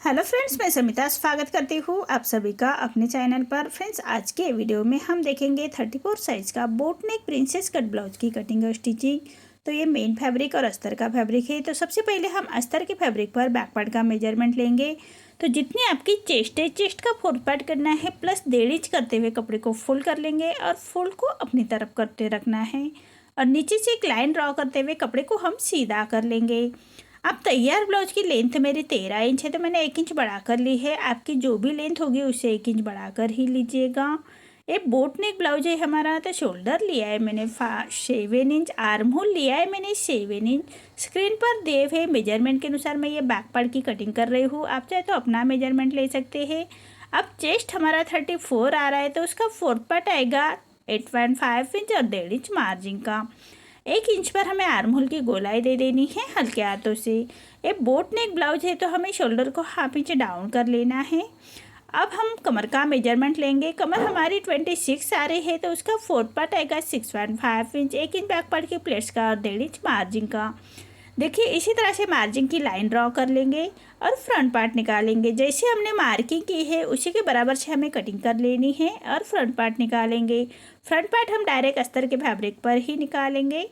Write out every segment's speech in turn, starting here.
Hello friends, मैं समिता स्वागत करती हूँ आप सभी का अपने चैनल पर। फ्रेंड्स, आज के वीडियो में हम देखेंगे 34 साइज़ का बोट नेक प्रिंसेस कट ब्लाउज की कटिंग और स्टिचिंग। तो ये मेन फैब्रिक और अस्तर का फैब्रिक है। तो सबसे पहले हम अस्तर के फैब्रिक पर बैक पार्ट का मेजरमेंट लेंगे। तो जितनी आपकी चेस्ट है, चेस्ट का 4 पार्ट करना है प्लस 1.5 इंच करते हुए कपड़े को फोल्ड कर लेंगे और फोल्ड को अपनी तरफ करते रखना है और नीचे से एक लाइन ड्रॉ करते हुए कपड़े को हम सीधा कर लेंगे। अब तैयार ब्लाउज की लेंथ मेरी 13 इंच है, तो मैंने 1 इंच बढ़ा कर ली है। आपकी जो भी लेंथ होगी उससे 1 इंच बढ़ा कर ही लीजिएगा। ये बोट नेक ब्लाउज है हमारा। तो शोल्डर लिया है मैंने 7 इंच, आर्म होल लिया है मैंने 7 इंच। स्क्रीन पर दिए हुए मेजरमेंट के अनुसार मैं ये बैक पार्ट की कटिंग कर रही हूँ। आप चाहे तो अपना मेजरमेंट ले सकते हैं। अब चेस्ट हमारा 34 आ रहा है, तो उसका 4 पार्ट आएगा 8.5 इंच और 1.5 इंच मार्जिन का। 1 इंच पर हमें आर्म होल की गोलाई दे देनी है हल्के हाथों से। ये बोट नेक ब्लाउज है, तो हमें शोल्डर को हाफ इंच डाउन कर लेना है। अब हम कमर का मेजरमेंट लेंगे। कमर हमारी 26 आ रही है, तो उसका 4 पार्ट आएगा 6.5 इंच। 1 इंच बैक पार्ट की प्लेट्स का और 1.5 इंच मार्जिन का। देखिए, इसी तरह से मार्जिन की लाइन ड्रॉ कर लेंगे और फ्रंट पार्ट निकालेंगे। जैसे हमने मार्किंग की है उसी के बराबर से हमें कटिंग कर लेनी है और फ्रंट पार्ट निकालेंगे। फ्रंट पार्ट हम डायरेक्ट अस्तर के फैब्रिक पर ही निकालेंगे।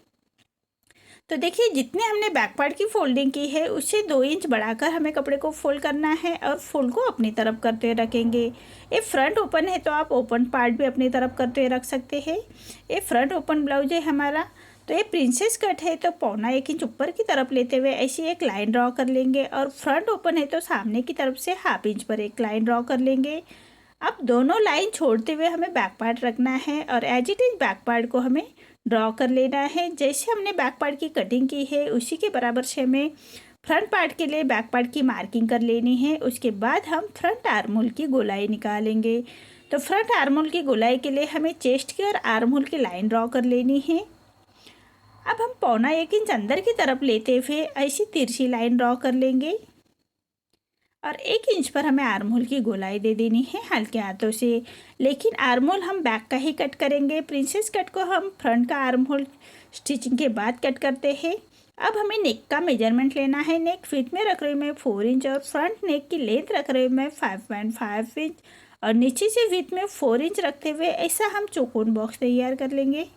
तो देखिए, जितने हमने बैक पार्ट की फोल्डिंग की है उससे 2 इंच बढ़ाकर हमें कपड़े को फोल्ड करना है और फोल्ड को अपनी तरफ करते रखेंगे। ये फ्रंट ओपन है, तो आप ओपन पार्ट भी अपनी तरफ करते रख सकते हैं। ये फ्रंट ओपन ब्लाउज है हमारा। तो ये प्रिंसेस कट है, तो 1.25 इंच ऊपर की तरफ लेते हुए ऐसी एक लाइन ड्रॉ कर लेंगे और फ्रंट ओपन है, तो सामने की तरफ से हाफ इंच पर एक लाइन ड्रॉ कर लेंगे। अब दोनों लाइन छोड़ते हुए हमें बैक पार्ट रखना है और as it is back part को हमें ड्रॉ कर लेना है। जैसे हमने बैक पार्ट की कटिंग की है उसी के बराबर से हमें फ्रंट पार्ट के लिए बैक पार्ट की मार्किंग कर लेनी है। उसके बाद हम फ्रंट आर्म होल की गोलाई निकालेंगे। तो फ्रंट आर्म होल की गोलाई के लिए हमें चेस्ट की और आर्म होल की लाइन ड्रॉ कर लेनी है। अब हम 1.25 इंच अंदर की तरफ लेते हुए ऐसी तिरछी लाइन ड्रॉ कर लेंगे और 1 इंच पर हमें आर्म होल की गोलाई दे देनी है हल्के हाथों से। लेकिन आर्म होल हम बैक का ही कट करेंगे। प्रिंसेस कट को हम फ्रंट का आर्म होल स्टिचिंग के बाद कट करते हैं। अब हमें नेक का मेजरमेंट लेना है। नेक फिट में रख रही हूँ मैं 4 इंच और फ्रंट नेक की लेंथ रख रही हूँ मैं 5.5 इंच और नीचे से विथ में 4 इंच रखते हुए ऐसा हम चौकोन बॉक्स तैयार कर लेंगे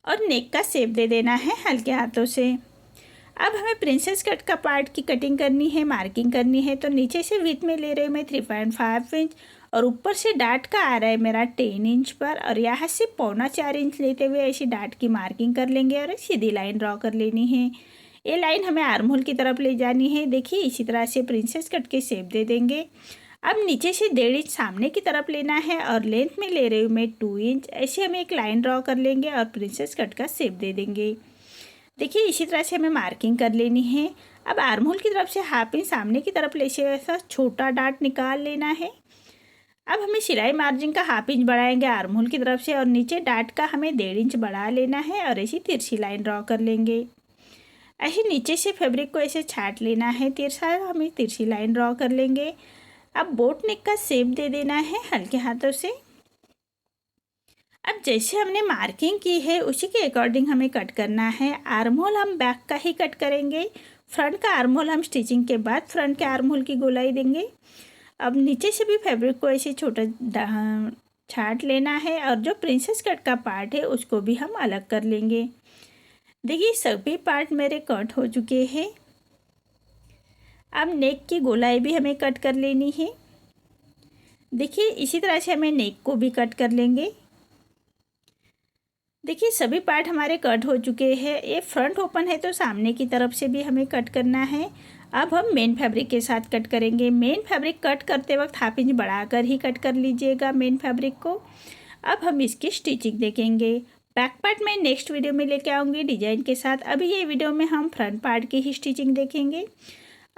और नेक का शेप दे देना है हल्के हाथों से। अब हमें प्रिंसेस कट का पार्ट की कटिंग करनी है, मार्किंग करनी है। तो नीचे से विथ में ले रही हूँ मैं 3.5 इंच और ऊपर से डाट का आ रहा है मेरा 10 इंच पर और यहाँ से 4.25 इंच लेते हुए ऐसी डाट की मार्किंग कर लेंगे और एक सीधी लाइन ड्रॉ कर लेनी है। ये लाइन हमें आर्म होल की तरफ ले जानी है। देखिए, इसी तरह से प्रिंसेस कट के शेप दे देंगे। अब नीचे से 1.5 इंच सामने की तरफ लेना है और लेंथ में ले रही हूँ मैं 2 इंच। ऐसे हम एक लाइन ड्रॉ कर लेंगे और प्रिंसेस कट का शेप दे देंगे। देखिए, इसी तरह से हमें मार्किंग कर लेनी है। अब आर्म होल की तरफ से हाफ इंच सामने की तरफ ले से ऐसा छोटा डाट निकाल लेना है। अब हमें सिलाई मार्जिन का हाफ इंच बढ़ाएंगे आर्म होल की तरफ से और नीचे डाट का हमें 1.5 इंच बढ़ा लेना है और ऐसी तिरछी लाइन ड्रॉ कर लेंगे। ऐसे नीचे से फैब्रिक को ऐसे छाट लेना है, तिरछा हमें तिरछी लाइन ड्रॉ कर लेंगे। अब बोट नेक का शेप दे देना है हल्के हाथों से। अब जैसे हमने मार्किंग की है उसी के अकॉर्डिंग हमें कट करना है। आर्म होल हम बैक का ही कट करेंगे। फ्रंट का आर्म होल हम स्टिचिंग के बाद फ्रंट के आर्म होल की गोलाई देंगे। अब नीचे से भी फैब्रिक को ऐसे छोटा छाट लेना है और जो प्रिंसेस कट का पार्ट है उसको भी हम अलग कर लेंगे। देखिए, सभी पार्ट मेरे कट हो चुके हैं। अब नेक की गोलाई भी हमें कट कर लेनी है। देखिए, इसी तरह से हमें नेक को भी कट कर लेंगे। देखिए, सभी पार्ट हमारे कट हो चुके हैं। ये फ्रंट ओपन है, तो सामने की तरफ से भी हमें कट करना है। अब हम मेन फैब्रिक के साथ कट करेंगे। मेन फैब्रिक कट करते वक्त हाफ इंच बढ़ाकर ही कट कर लीजिएगा मेन फैब्रिक को। अब हम इसकी स्टिचिंग देखेंगे। बैक पार्ट मैं नेक्स्ट वीडियो में लेके आऊँगी डिजाइन के साथ। अभी ये वीडियो में हम फ्रंट पार्ट की ही स्टिचिंग देखेंगे।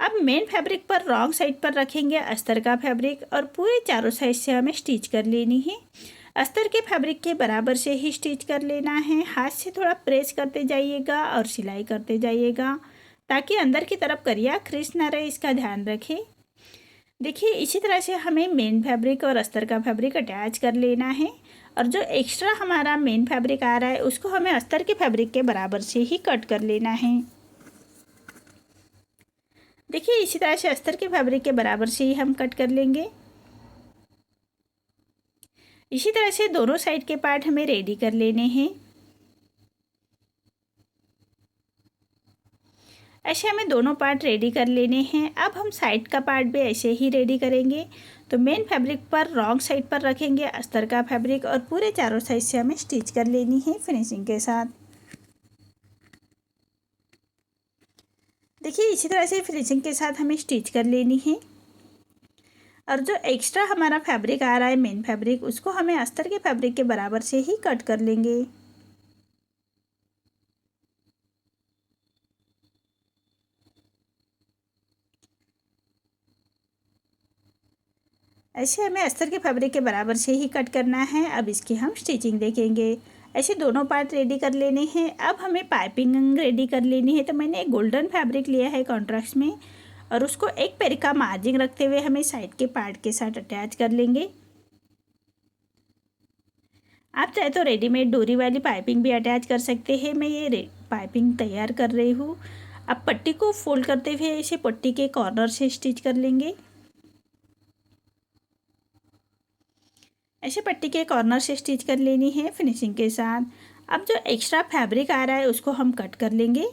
अब मेन फैब्रिक पर रॉन्ग साइड पर रखेंगे अस्तर का फैब्रिक और पूरे चारों साइड से हमें स्टिच कर लेनी है। अस्तर के फैब्रिक के बराबर से ही स्टिच कर लेना है। हाथ से थोड़ा प्रेस करते जाइएगा और सिलाई करते जाइएगा ताकि अंदर की तरफ करिया क्रिस ना रहे, इसका ध्यान रखें। देखिए, इसी तरह से हमें मेन फैब्रिक और अस्तर का फैब्रिक अटैच कर लेना है और जो एक्स्ट्रा हमारा मेन फैब्रिक आ रहा है उसको हमें अस्तर के फैब्रिक के बराबर से ही कट कर लेना है। देखिए इसी तरह से अस्तर के फैब्रिक के बराबर से ही हम कट कर लेंगे। इसी तरह से दोनों साइड के पार्ट हमें रेडी कर लेने हैं। ऐसे हमें दोनों पार्ट रेडी कर लेने हैं। अब हम साइड का पार्ट भी ऐसे ही रेडी करेंगे। तो मेन फैब्रिक पर रॉन्ग साइड पर रखेंगे अस्तर का फैब्रिक और पूरे चारों साइड से हमें स्टिच कर लेनी है फिनिशिंग के साथ। देखिए इसी तरह से फिनिशिंग के साथ हमें स्टिच कर लेनी है। और जो एक्स्ट्रा हमारा फैब्रिक आ रहा है मेन फैब्रिक, उसको हमें अस्तर के फैब्रिक के बराबर से ही कट कर लेंगे। ऐसे हमें अस्तर के फैब्रिक के बराबर से ही कट करना है। अब इसकी हम स्टिचिंग देखेंगे। ऐसे दोनों पार्ट रेडी कर लेने हैं। अब हमें पाइपिंग रेडी कर लेनी है। तो मैंने एक गोल्डन फैब्रिक लिया है कॉन्ट्रास्ट में और उसको एक पैर का मार्जिन रखते हुए हमें साइड के पार्ट के साथ अटैच कर लेंगे। आप चाहे तो रेडीमेड डोरी वाली पाइपिंग भी अटैच कर सकते हैं। मैं ये पाइपिंग तैयार कर रही हूँ। अब पट्टी को फोल्ड करते हुए इसे पट्टी के कॉर्नर से स्टिच कर लेंगे। ऐसे पट्टी के कॉर्नर से स्टिच कर लेनी है फिनिशिंग के साथ। अब जो एक्स्ट्रा फैब्रिक आ रहा है उसको हम कट कर लेंगे।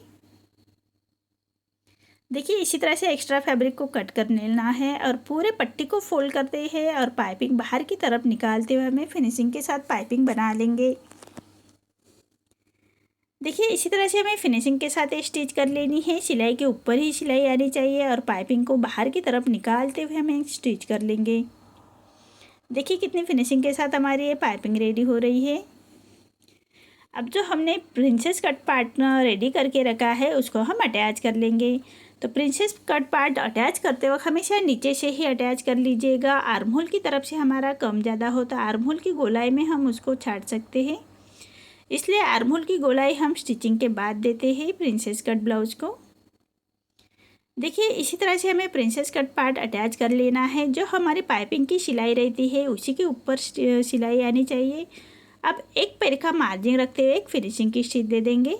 देखिए इसी तरह से एक्स्ट्रा फैब्रिक को कट कर लेना है और पूरे पट्टी को फोल्ड करते हैं और पाइपिंग बाहर की तरफ निकालते हुए हमें फिनिशिंग के साथ पाइपिंग बना लेंगे। देखिए इसी तरह से हमें फिनिशिंग के साथ स्टिच कर लेनी है। सिलाई के ऊपर ही सिलाई आनी चाहिए और पाइपिंग को बाहर की तरफ निकालते हुए हमें स्टिच कर लेंगे। देखिए कितनी फिनिशिंग के साथ हमारी ये पाइपिंग रेडी हो रही है। अब जो हमने प्रिंसेस कट पार्ट रेडी करके रखा है उसको हम अटैच कर लेंगे। तो प्रिंसेस कट पार्ट अटैच करते वक्त हमेशा नीचे से ही अटैच कर लीजिएगा। आर्म होल की तरफ से हमारा कम ज़्यादा होता है, आर्म होल की गोलाई में हम उसको छाट सकते हैं। इसलिए आर्म होल की गोलाई हम स्टिचिंग के बाद देते हैं प्रिंसेस कट ब्लाउज को। देखिए इसी तरह से हमें प्रिंसेस कट पार्ट अटैच कर लेना है। जो हमारी पाइपिंग की सिलाई रहती है उसी के ऊपर सिलाई आनी चाहिए। अब एक पैर का मार्जिन रखते हुए एक फिनिशिंग की स्टिच दे देंगे।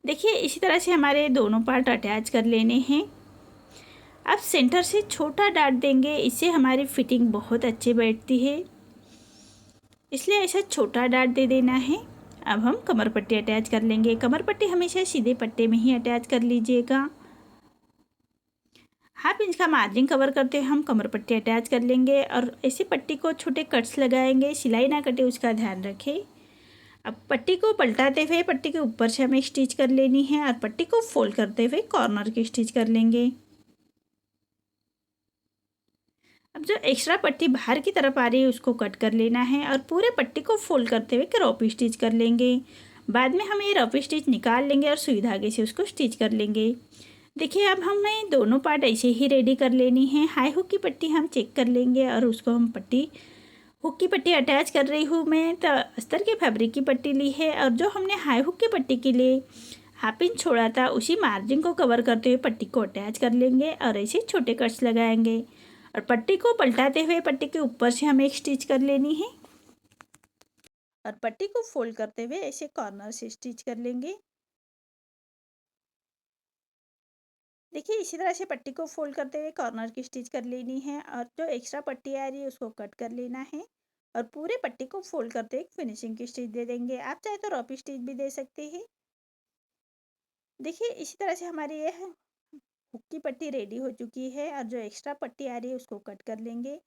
देखिए इसी तरह से हमारे दोनों पार्ट अटैच कर लेने हैं। अब सेंटर से छोटा डाट देंगे, इससे हमारी फिटिंग बहुत अच्छी बैठती है, इसलिए ऐसा छोटा डाट दे देना है। अब हम कमर पट्टी अटैच कर लेंगे। कमर पट्टी हमेशा सीधे पट्टे में ही अटैच कर लीजिएगा। हाफ इंच का मार्जिन कवर करते हुए हम कमर पट्टी अटैच कर लेंगे और ऐसी पट्टी को छोटे कट्स लगाएंगे, सिलाई ना कटे उसका ध्यान रखें। अब पट्टी को पलटाते हुए पट्टी के ऊपर से हमें स्टिच कर लेनी है और पट्टी को फोल्ड करते हुए कॉर्नर की स्टिच कर लेंगे। अब जो एक्स्ट्रा पट्टी बाहर की तरफ आ रही है उसको कट कर लेना है और पूरे पट्टी को फोल्ड करते हुए रॉप स्टिच कर लेंगे। बाद में हम ये रॉप स्टिच निकाल लेंगे और सुई धागे से उसको स्टिच कर लेंगे। देखिए अब हमें दोनों पार्ट ऐसे ही रेडी कर लेनी है। हाई हुक की पट्टी हम चेक कर लेंगे और उसको हम पट्टी हुक की पट्टी अटैच कर रही हूँ मैं, तो अस्तर के फैब्रिक की पट्टी ली है और जो हमने हाई हुक की पट्टी के लिए हाफ इंच छोड़ा था उसी मार्जिन को कवर करते हुए पट्टी को अटैच कर लेंगे और ऐसे छोटे कट्स लगाएंगे और पट्टी को पलटाते हुए पट्टी के ऊपर से हमें एक स्टिच कर लेनी है और पट्टी को फोल्ड करते हुए ऐसे कॉर्नर से स्टिच कर लेंगे। देखिए इसी तरह से पट्टी को फोल्ड करते हुए कॉर्नर की स्टिच कर लेनी है और जो एक्स्ट्रा पट्टी आ रही है उसको कट कर लेना है और पूरे पट्टी को फोल्ड करते हुए फिनिशिंग की स्टिच दे देंगे। आप चाहे तो रॉप स्टिच भी दे सकते हैं। देखिए इसी तरह से हमारी ये हुक की पट्टी रेडी हो चुकी है और जो एक्स्ट्रा पट्टी आ रही है उसको कट कर लेंगे।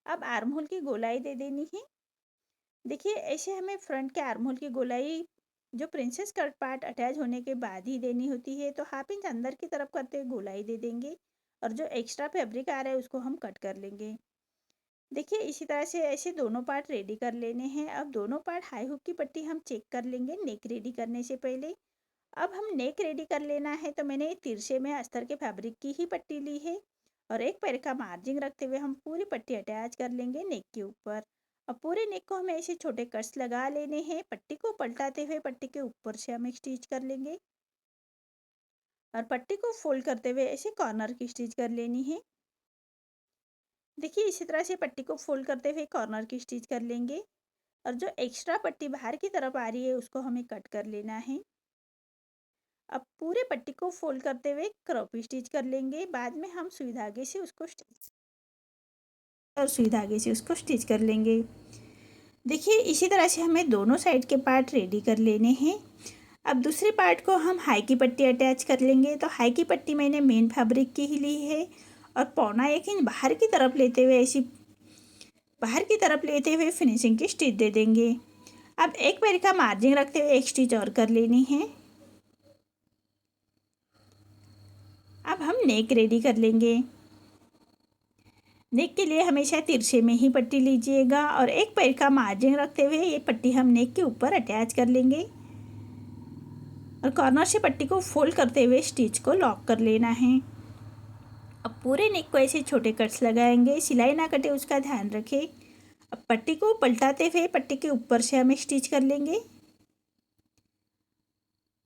अब आर्म होल की गोलाई दे देनी है। देखिए ऐसे हमें फ्रंट के आर्म होल की गोलाई जो प्रिंसेस कट पार्ट अटैच होने के बाद ही देनी होती है, तो हाफ इंच अंदर की तरफ करते हुए गोलाई दे देंगे और जो एक्स्ट्रा फैब्रिक आ रहा है उसको हम कट कर लेंगे। देखिए इसी तरह से ऐसे दोनों पार्ट रेडी कर लेने हैं। अब दोनों पार्ट हाई हुक की पट्टी हम चेक कर लेंगे नेक रेडी करने से पहले। अब हम नेक रेडी कर लेना है, तो मैंने तिरछे में अस्तर के फैब्रिक की ही पट्टी ली है और एक पैर का मार्जिन रखते हुए हम पूरी पट्टी अटैच कर लेंगे नेक के ऊपर। अब पूरे नेक को हमें ऐसे छोटे कट्स लगा लेने हैं। पट्टी को पलटाते हुए पट्टी के ऊपर से हम एक स्टिच कर लेंगे और पट्टी को फोल्ड करते हुए ऐसे कॉर्नर की स्टिच कर लेनी है। देखिए इसी तरह से पट्टी को फोल्ड करते हुए कॉर्नर की स्टिच कर लेंगे और जो एक्स्ट्रा पट्टी बाहर की तरफ आ रही है उसको हमें कट कर लेना है। अब पूरे पट्टी को फोल्ड करते हुए क्रॉप स्टिच कर लेंगे। बाद में हम सुई धागे से उसको स्टिच कर लेंगे। देखिए इसी तरह से हमें दोनों साइड के पार्ट रेडी कर लेने हैं। अब दूसरे पार्ट को हम हाई की पट्टी अटैच कर लेंगे। तो हाई की पट्टी मैंने मेन फैब्रिक की ही ली है और 1.25 इंच बाहर की तरफ लेते हुए फिनिशिंग की स्टिच दे देंगे। अब एक पैर का मार्जिन रखते हुए एक स्टिच और कर लेनी है। अब हम नेक रेडी कर लेंगे। नेक के लिए हमेशा तिरछे में ही पट्टी लीजिएगा और एक पैर का मार्जिन रखते हुए ये पट्टी हम नेक के ऊपर अटैच कर लेंगे और कॉर्नर से पट्टी को फोल्ड करते हुए स्टिच को लॉक कर लेना है। अब पूरे नेक को ऐसे छोटे कट्स लगाएंगे, सिलाई ना कटे उसका ध्यान रखें। अब पट्टी को पलटाते हुए पट्टी के ऊपर से हम स्टिच कर लेंगे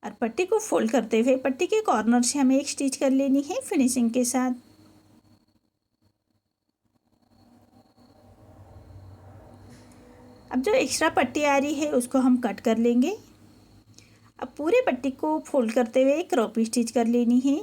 और पट्टी को फोल्ड करते हुए पट्टी के कॉर्नर से हमें एक स्टिच कर लेनी है फिनिशिंग के साथ। अब जो एक्स्ट्रा पट्टी आ रही है उसको हम कट कर लेंगे। अब पूरे पट्टी को फोल्ड करते हुए क्रॉप स्टिच कर लेनी है।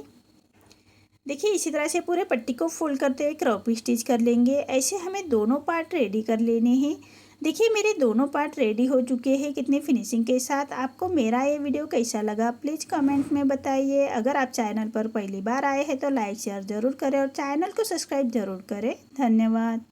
देखिए इसी तरह से पूरे पट्टी को फोल्ड करते हुए क्रॉप स्टिच कर लेंगे। ऐसे हमें दोनों पार्ट रेडी कर लेने हैं। देखिए मेरे दोनों पार्ट रेडी हो चुके हैं कितने फिनिशिंग के साथ। आपको मेरा ये वीडियो कैसा लगा प्लीज़ कमेंट में बताइए। अगर आप चैनल पर पहली बार आए हैं तो लाइक शेयर ज़रूर करें और चैनल को सब्सक्राइब ज़रूर करें। धन्यवाद।